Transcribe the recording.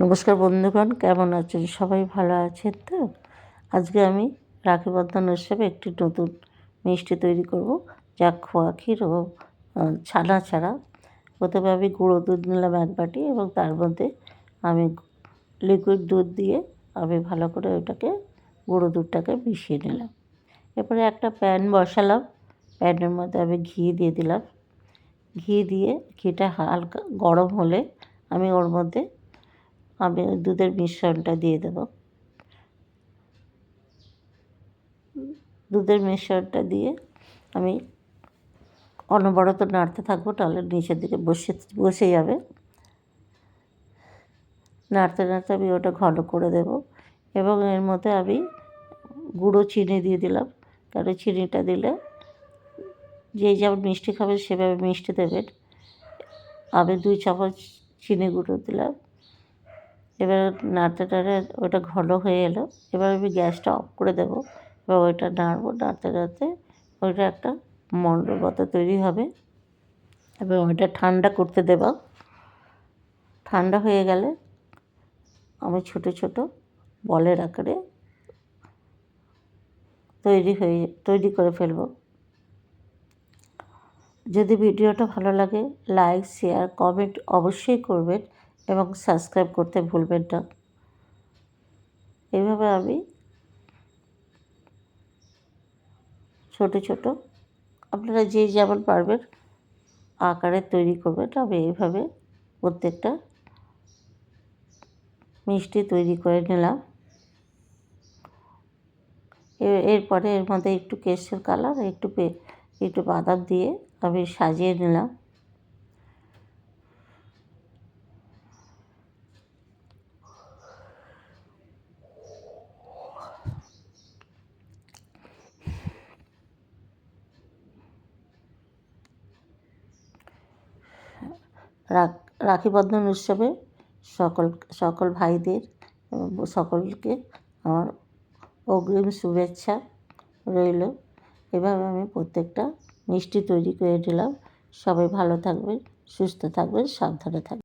নমস্কার বন্ধুগণ, কেমন আছেন? সবাই ভালো আছেন তো? আজকে আমি রাখি বন্ধন উৎসবে একটি নতুন মিষ্টি তৈরি করব, যা খোয়া ক্ষীর ও ছানা ছাড়া। প্রথমে আমি গুঁড়ো দুধ নিলাম 1 বাটি এবং তার মধ্যে আমি লিকুইড দুধ দিয়ে আমি ভালো করে ওটাকে গুঁড়ো দুধটাকে মিশিয়ে নিলাম। এরপরে একটা প্যান বসালাম, প্যানের মধ্যে আমি ঘি দিয়ে দিলাম। ঘিটা হালকা গরম হলে আমি ওর মধ্যে দুধের মিশ্রণটা দিয়ে দেব। দুধের মিশ্রণটা দিয়ে আমি অনবরত নাড়তে থাকবো, তাহলে নিচের দিকে বসে যাবে। নাড়তে নাড়তে আমি ওটা ঘন করে দেব এবং এর মধ্যে আমি গুঁড়ো চিনি দিয়ে দিলাম, কারণ চিনিটা দিলে যে যেমন মিষ্টি খাবে সেভাবে মিষ্টি দেবেন। আমি 2 চামচ চিনি গুঁড়ো দিলাম। এবার নাড়তে ওটা ঘন হয়ে এলো। এবার আমি গ্যাসটা অফ করে দেবো এবং ওইটা নাড়বো। নাড়তে নাড়তে ওইটা একটা মণ্ডর মতো তৈরি হবে এবং ওইটা ঠান্ডা করতে দেবো। ঠান্ডা হয়ে গেলে আমি ছোটো ছোটো বলের আকারে তৈরি করে ফেলবো। যদি ভিডিওটা ভালো লাগে, লাইক, শেয়ার, কমেন্ট অবশ্যই করবেন এবং সাবস্ক্রাইব করতে ভুলবেন না। এইভাবে আমি ছোটো ছোটো আপনারা যে যেমন পারবেন আকারে তৈরি করবেন। আমি এইভাবে প্রত্যেকটা মিষ্টি তৈরি করে নিলাম। এরপরে এর মধ্যে একটু কেশর কালার, একটু বাদাম দিয়ে আমি সাজিয়ে নিলাম। রাখি বন্ধন উৎসবে সকল ভাইদের সকলকে আমার অগ্রিম শুভেচ্ছা রইল। এভাবে আমি প্রত্যেকটা মিষ্টি তৈরি করে নিলাম। সবাই ভালো থাকবেন, সুস্থ থাকবেন, সাবধানে থাকবেন।